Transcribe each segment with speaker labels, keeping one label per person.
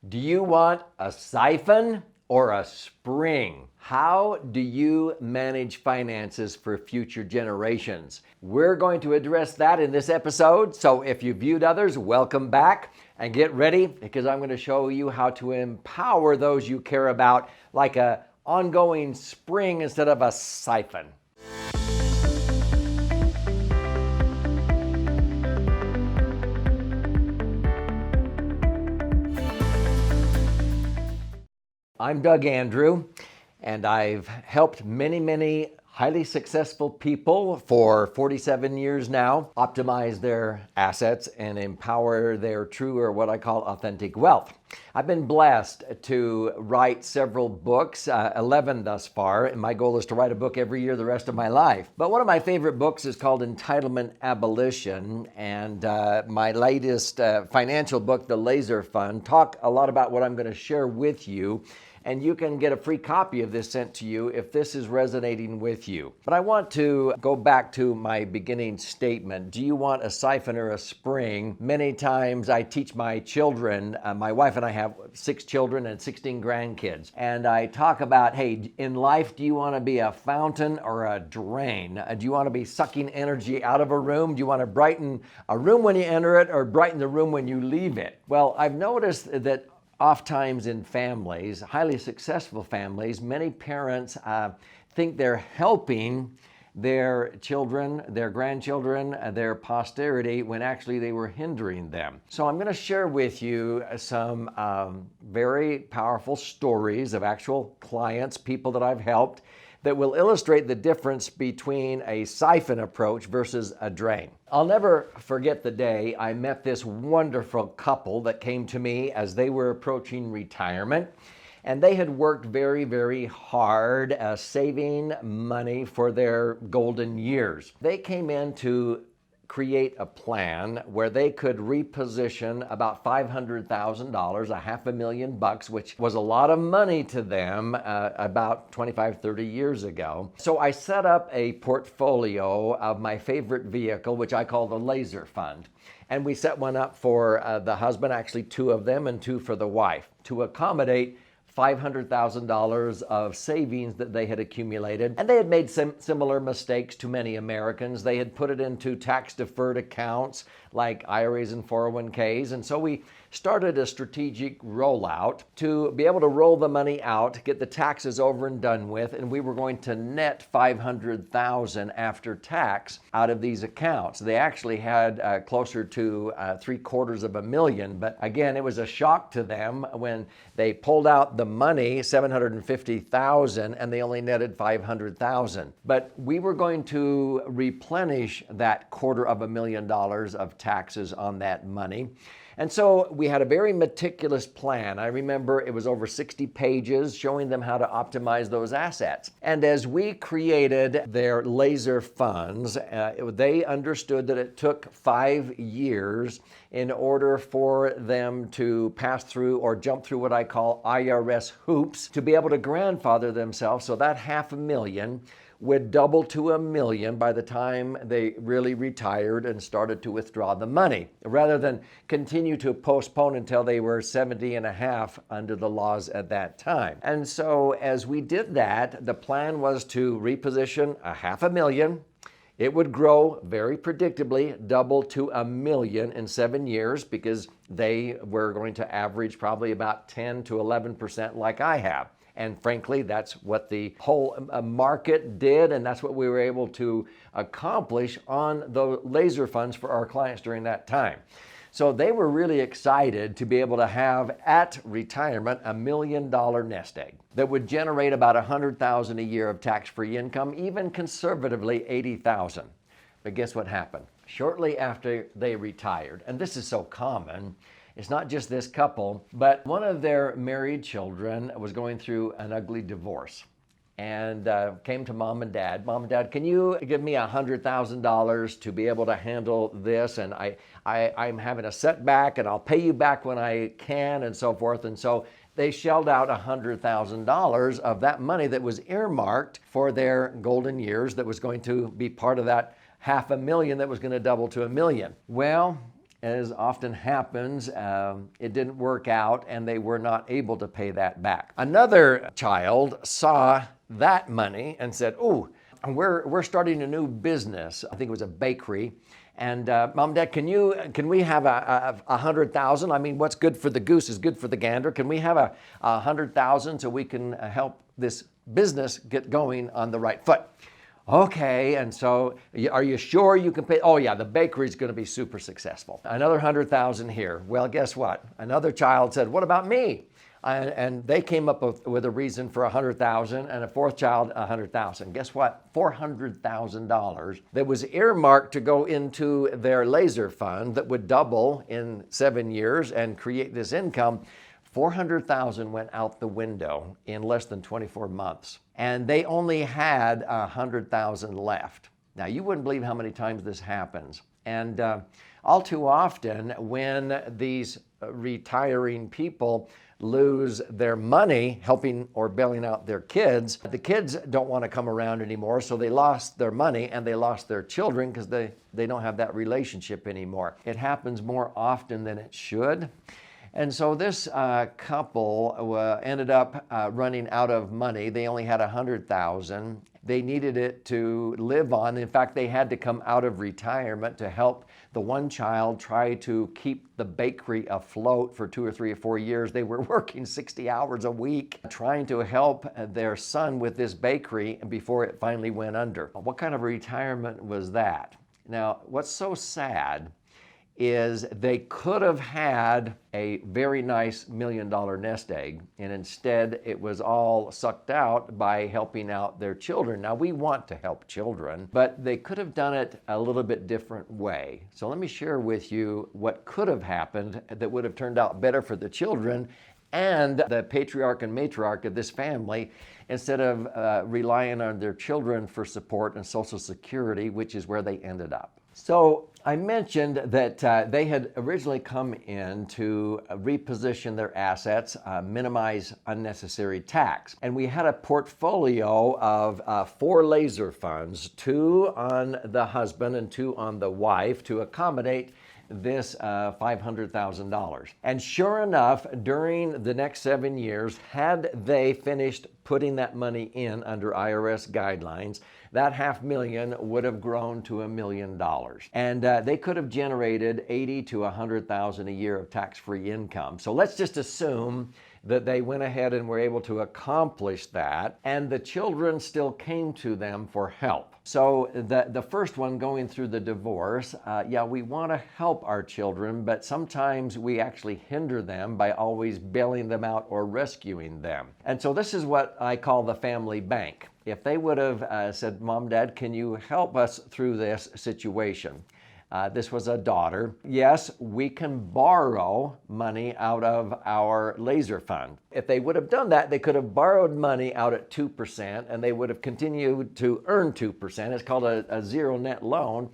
Speaker 1: Do you want a siphon or a spring? How do you manage finances for future generations? We're going to address that in this episode. So if you viewed others, welcome back and get ready because I'm going to show you how to empower those you care about like an ongoing spring instead of a siphon. I'm Doug Andrew, and I've helped many highly successful people for 47 years now optimize their assets and empower their true, or what I call, authentic wealth. I've been blessed to write several books, 11 thus far, and my goal is to write a book every year the rest of my life. But one of my favorite books is called Entitlement Abolition, and my latest financial book, The Laser Fund, talk a lot about what I'm going to share with you. And you can get a free copy of this sent to you if this is resonating with you. But I want to go back to my beginning statement. Do you want a siphon or a spring? Many times I teach my children, my wife and I have 6 children and 16 grandkids. And I talk about, hey, in life, do you want to be a fountain or a drain? Do you want to be sucking energy out of a room? Do you want to brighten a room when you enter it or brighten the room when you leave it? Well, I've noticed that oftentimes in families, highly successful families, many parents think they're helping their children, their grandchildren, their posterity, when actually they were hindering them. So I'm going to share with you some very powerful stories of actual clients, people that I've helped, that will illustrate the difference between a siphon approach versus a drain. I'll never forget the day I met this wonderful couple that came to me as they were approaching retirement. And they had worked very hard saving money for their golden years. They came in to create a plan where they could reposition about $500,000, $500,000, which was a lot of money to them about 25, 30 years ago. So I set up a portfolio of my favorite vehicle, which I call the Laser Fund. And we set one up for the husband, actually 2 of them, and 2 for the wife, to accommodate $500,000 of savings that they had accumulated. And they had made some similar mistakes to many Americans. They had put it into tax-deferred accounts like IRAs and 401ks. And so we started a strategic rollout to be able to roll the money out, get the taxes over and done with, and we were going to net $500,000 after tax out of these accounts. They actually had closer to $750,000, but again, it was a shock to them when they pulled out the money, $750,000, and they only netted $500,000. But we were going to replenish that $250,000 of taxes on that money. And so we had a very meticulous plan. I remember it was over 60 pages showing them how to optimize those assets. And as we created their laser funds, they understood that it took 5 years in order for them to pass through or jump through what I call IRS hoops to be able to grandfather themselves. So that $500,000 would double to $1 million by the time they really retired and started to withdraw the money, rather than continue to postpone until they were 70 and a half under the laws at that time. And so as we did that, the plan was to reposition $500,000. It would grow very predictably, double to $1 million in 7 years, because they were going to average probably about 10 to 11% like I have. And frankly, that's what the whole market did, and that's what we were able to accomplish on the laser funds for our clients during that time. So they were really excited to be able to have at retirement $1 million nest egg that would generate about $100,000 a year of tax-free income, even conservatively $80,000. But guess what happened? Shortly after they retired, and this is so common, it's not just this couple, but one of their married children was going through an ugly divorce and came to mom and dad. Mom and dad, can you give me $100,000 to be able to handle this? And I'm having a setback and I'll pay you back when I can, and so forth. And so they shelled out $100,000 of that money that was earmarked for their golden years that was going to be part of that $500,000 that was going to double to $1 million. Well, as often happens, it didn't work out and they were not able to pay that back. Another child saw that money and said, "Oh, we're starting a new business." I think it was a bakery. And Mom, Dad, can we have a 100,000? I mean, what's good for the goose is good for the gander. Can we have a 100,000 so we can help this business get going on the right foot? Okay, and so are you sure you can pay? Oh yeah, the bakery's going to be super successful. Another 100,000 here. Well, guess what? Another child said, "What about me?" And they came up with a reason for 100,000, and a fourth child 100,000. Guess what? $400,000 that was earmarked to go into their laser fund that would double in 7 years and create this income. 400,000 went out the window in less than 24 months, and they only had 100,000 left. Now, you wouldn't believe how many times this happens. And all too often, when these retiring people lose their money helping or bailing out their kids, the kids don't want to come around anymore, so they lost their money and they lost their children because they don't have that relationship anymore. It happens more often than it should. And so this couple ended up running out of money. They only had 100,000. They needed it to live on. In fact, they had to come out of retirement to help the one child try to keep the bakery afloat for 2 or 3 or 4 years. They were working 60 hours a week trying to help their son with this bakery before it finally went under. What kind of retirement was that? Now, what's so sad is they could have had a very nice $1 million nest egg, and instead it was all sucked out by helping out their children. Now, we want to help children, but they could have done it a little bit different way. So let me share with you what could have happened that would have turned out better for the children and the patriarch and matriarch of this family, instead of relying on their children for support and Social Security, which is where they ended up. So I mentioned that they had originally come in to reposition their assets, minimize unnecessary tax. And we had a portfolio of 4 laser funds, 2 on the husband and 2 on the wife, to accommodate this $500,000. And sure enough, during the next 7 years, had they finished putting that money in under IRS guidelines, that $500,000 would have grown to $1 million. And they could have generated $80,000 to $100,000 a year of tax-free income. So let's just assume that they went ahead and were able to accomplish that, and the children still came to them for help. So the first one, going through the divorce, yeah, we want to help our children, but sometimes we actually hinder them by always bailing them out or rescuing them. And so this is what I call the family bank. If they would have said, "Mom, Dad, can you help us through this situation?" This was a daughter. Yes, we can borrow money out of our laser fund. If they would have done that, they could have borrowed money out at 2%, and they would have continued to earn 2%. It's called a zero net loan.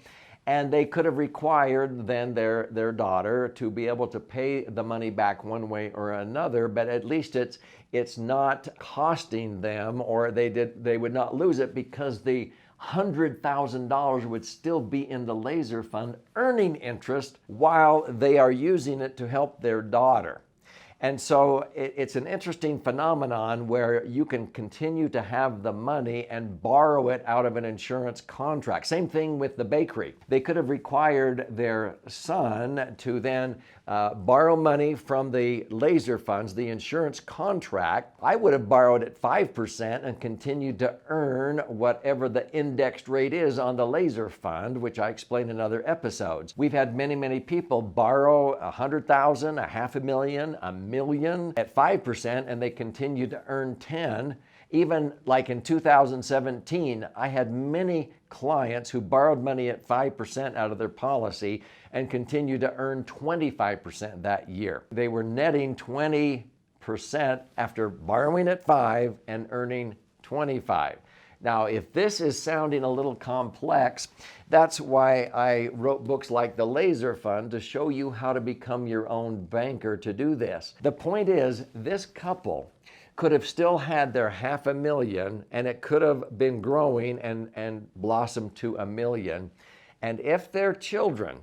Speaker 1: And they could have required then their daughter to be able to pay the money back one way or another, but at least it's not costing them, or they would not lose it, because the $100,000 would still be in the laser fund earning interest while they are using it to help their daughter. And so it's an interesting phenomenon where you can continue to have the money and borrow it out of an insurance contract. Same thing with the bakery. They could have required their son to then borrow money from the laser funds, the insurance contract. I would have borrowed at 5% and continued to earn whatever the indexed rate is on the laser fund, which I explain in other episodes. We've had many people borrow $100,000, $500,000, $1 million at 5%, and they continue to earn 10. Even like in 2017, I had many clients who borrowed money at 5% out of their policy and continued to earn 25% that year. They were netting 20% after borrowing at 5 and earning 25. Now, if this is sounding a little complex, that's why I wrote books like The Laser Fund, to show you how to become your own banker to do this. The point is, this couple could have still had their $500,000, and it could have been growing and blossomed to $1 million. And if their children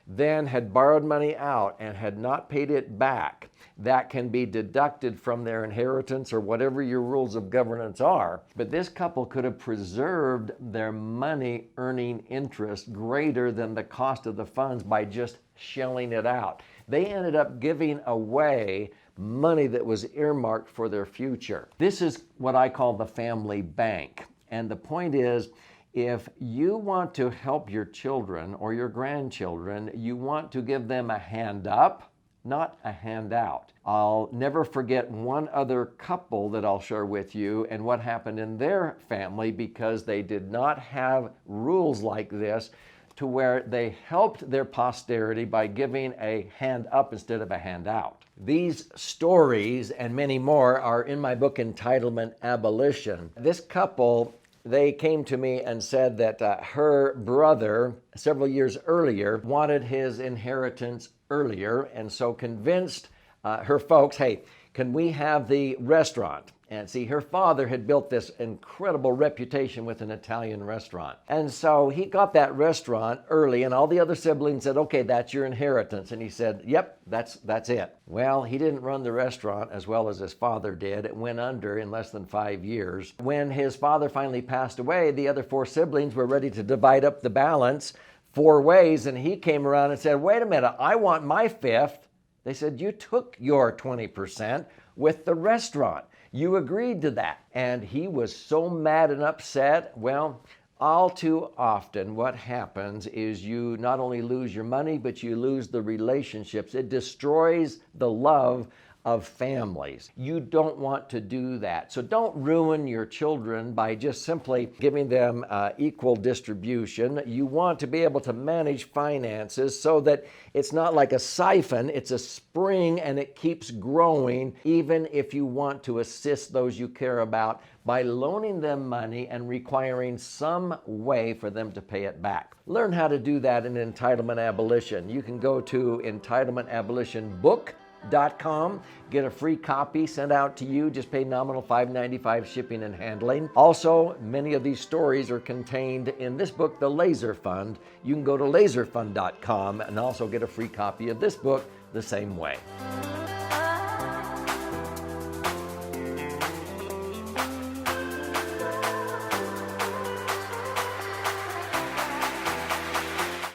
Speaker 1: then had borrowed money out and had not paid it back, that can be deducted from their inheritance or whatever your rules of governance are. But this couple could have preserved their money earning interest greater than the cost of the funds by just shelling it out. They ended up giving away money that was earmarked for their future. This is what I call the family bank. And the point is, if you want to help your children or your grandchildren, you want to give them a hand up, not a handout. I'll never forget one other couple that I'll share with you and what happened in their family because they did not have rules like this to where they helped their posterity by giving a hand up instead of a handout. These stories and many more are in my book, Entitlement Abolition. This couple, they came to me and said that her brother, several years earlier, wanted his inheritance earlier, and so convinced her folks, hey, can we have the restaurant? And see, her father had built this incredible reputation with an Italian restaurant. And so he got that restaurant early, and all the other siblings said, okay, that's your inheritance. And he said, yep, that's it. Well, he didn't run the restaurant as well as his father did. It went under in less than 5 years. When his father finally passed away, the other 4 siblings were ready to divide up the balance 4 ways, and he came around and said, wait a minute, I want my 5th. They said, you took your 20% with the restaurant. You agreed to that. And he was so mad and upset. Well, all too often what happens is you not only lose your money, but you lose the relationships. It destroys the love of families. You don't want to do that. So don't ruin your children by just simply giving them equal distribution. You want to be able to manage finances so that it's not like a siphon, it's a spring and it keeps growing, even if you want to assist those you care about by loaning them money and requiring some way for them to pay it back. Learn how to do that in Entitlement Abolition. You can go to entitlementabolitionbook.com, get a free copy sent out to you. Just pay nominal $5.95 shipping and handling. Also, many of these stories are contained in this book, The Laser Fund. You can go to laserfund.com and also get a free copy of this book the same way.